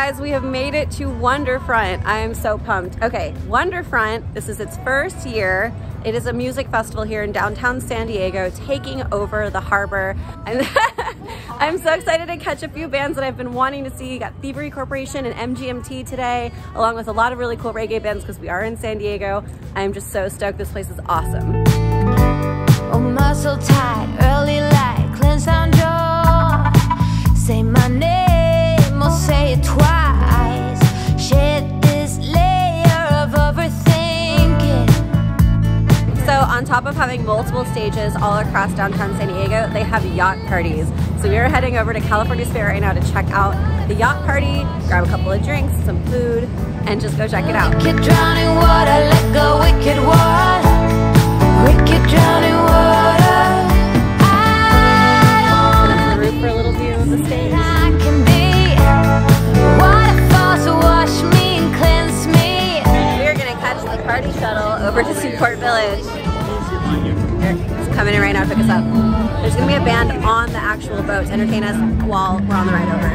guys, we have made it to Wonderfront. I am so pumped. Okay, Wonderfront, this is its first year. It is a music festival here in downtown San Diego, taking over the harbor. And I'm so excited to catch a few bands that I've been wanting to see. You got Thievery Corporation and MGMT today, along with a lot of really cool reggae bands because we are in San Diego. I'm just so stoked. This place is awesome. Oh, muscle tight, early light, cleanse down jaw. Say my name or say it twice. Shed this layer of overthinking. So on top of having multiple stages all across downtown San Diego, they have yacht parties. So we are heading over to California Sphere right now to check out the yacht party, grab a couple of drinks, some food, and just go check it out. Wicked drowning water, let go, wicked water. Wicked drowning water. Sit up on the roof for a little view of the stage. I can be waterfalls to wash me and cleanse me. We are gonna catch the party shuttle over to Seaport Village. It's coming in right now to pick us up. There's gonna be a band on the actual boat to entertain us while we're on the ride over.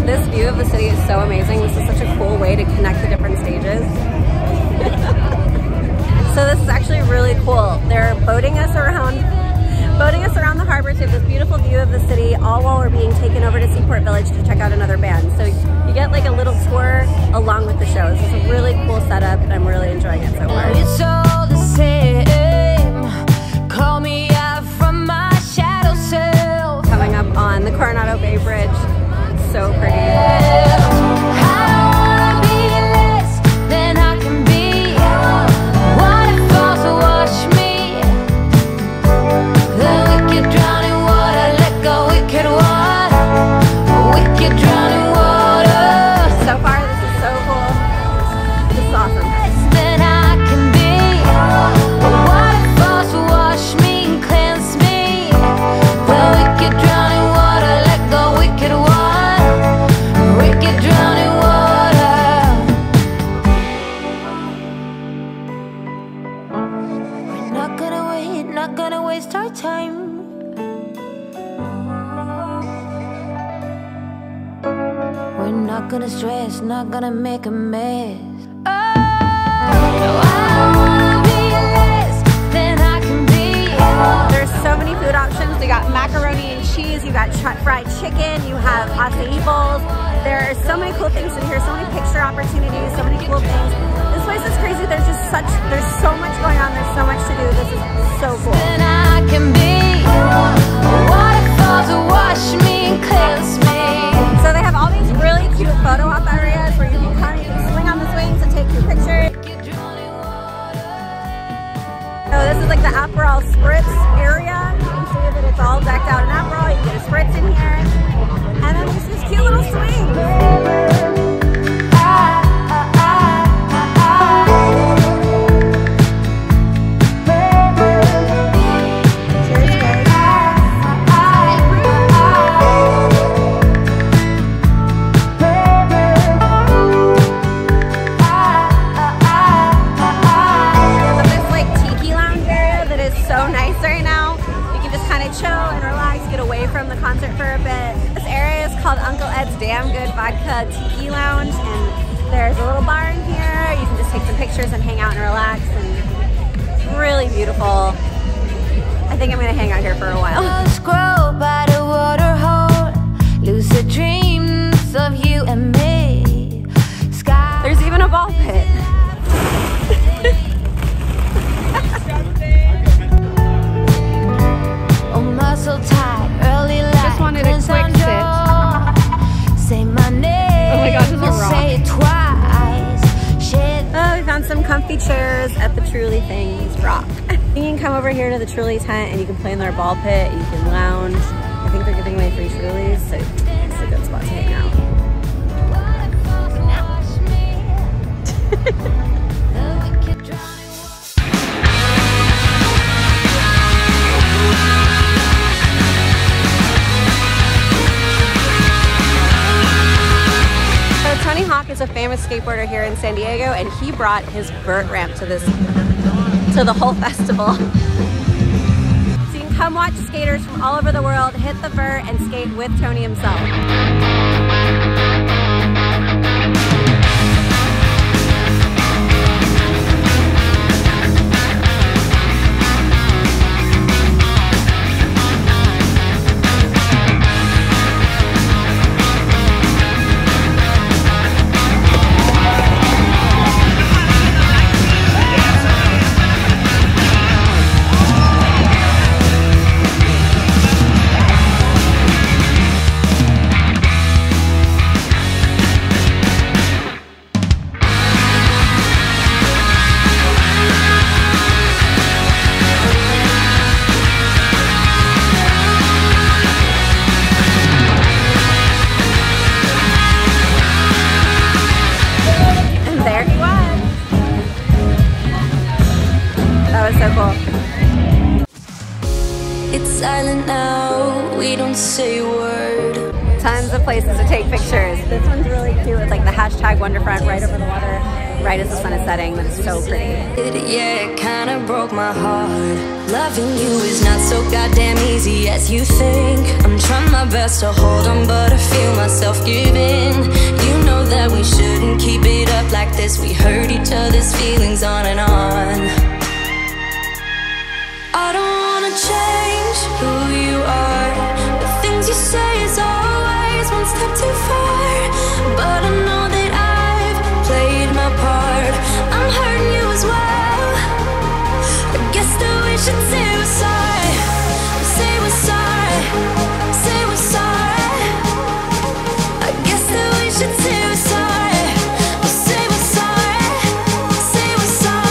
This view of the city is so amazing. This is such a cool way to connect the different stages. So this is actually really cool. They're boating us around the harbor to have this beautiful view of the city, all while we're being taken over to Seaport Village to check out another band. So you get like a little tour along with the shows. It's a really cool setup and I'm really enjoying it so far. It's all the same. Call me out from my shadow self. Coming up on the Coronado Bay Bridge. It's so pretty. Not gonna waste our time. We're not gonna stress, not gonna make a mess. Oh, no, I don't wanna be less than I can be. There's so many food options. You got macaroni and cheese, you got fried chicken, you have acai bowls. There are so many cool things in here, so many picture opportunities, so many cool things. This place is crazy. There's so much going on. There's so much to do. This is so cool. Then I can be waterfalls to wash me and cleanse me. So they have all these really cute photo op areas where you can come, you can swing on the swings and take your picture. So this is like the Aperol Spritz area. You can see that it's all decked out in Aperol. You can get a Spritz in here. And then there's these cute little swings. Vodka Tiki Lounge, and there's a little bar in here. You can just take some pictures and hang out and relax, and it's really beautiful. I think I'm gonna hang out here for a while. Scroll by the water hole, lucid dreams of you and me. Sky. There's even a ball pit. Oh, muscle tight, early light. Just wanted a quick sit. Say my name. Oh my gosh, this is a rock. Say it twice. Oh, we found some comfy chairs at the Truly Things Rock. You can come over here to the Truly tent and you can play in their ball pit. You can lounge. I think they're giving away free Trulies, so it's a good spot to hang out. is a famous skateboarder here in San Diego, and he brought his vert ramp to the whole festival. So you can come watch skaters from all over the world hit the vert and skate with Tony himself. It's silent now, we don't say a word. Tons of places to take pictures. This one's really cute with like the hashtag Wonderfront right over the water, right as the sun is setting. That's so pretty. Yeah, it kinda broke my heart. Loving you is not so goddamn easy as you think. I'm trying my best to hold on, but I feel myself giving. You know that we shouldn't keep it up like this. We hurt each other's feelings on and on. I don't wanna change who you are. The things you say is always one step too far. But I know that I've played my part. I'm hurting you as well. I guess that we should say we're sorry. Say we're sorry. Say we're sorry. I guess that we should say we're sorry. Say we're sorry. Say we're sorry.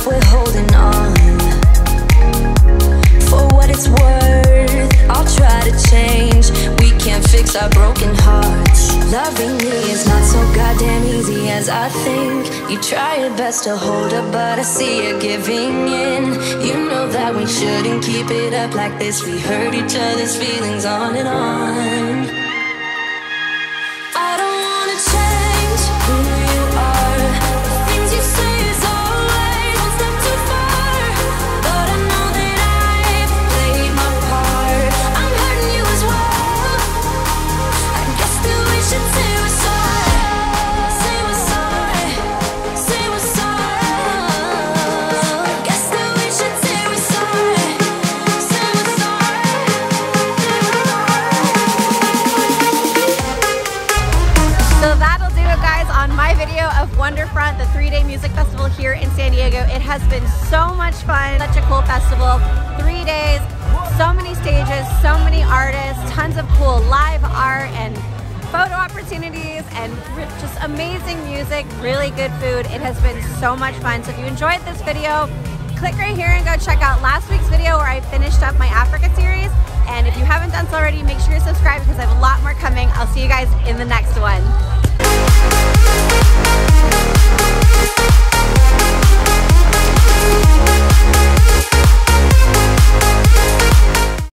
We're holding on. For what it's worth, I'll try to change. We can't fix our broken hearts. Loving me is not so goddamn easy as I think. You try your best to hold up, but I see you giving in. You know that we shouldn't keep it up like this. We hurt each other's feelings on and on. I don't wanna change who you are. The things you say is always one step too far. But I know that I've played my part. I'm hurting you as well. I guess that we should say we're sorry. Say we're sorry. Say we're sorry. I guess that we should say we're sorry. Say we're sorry. So that'll do it, guys, on my video of Wonderfront, the 3-day music festival here in San Diego. It has been so much fun, such a cool festival. 3 days, so many stages, so many artists, tons of cool live art and photo opportunities, and just amazing music, really good food. It has been so much fun. So if you enjoyed this video, click right here and go check out last week's video where I finished up my Africa series. And if you haven't done so already, make sure you're subscribed because I have a lot more coming. I'll see you guys in the next one.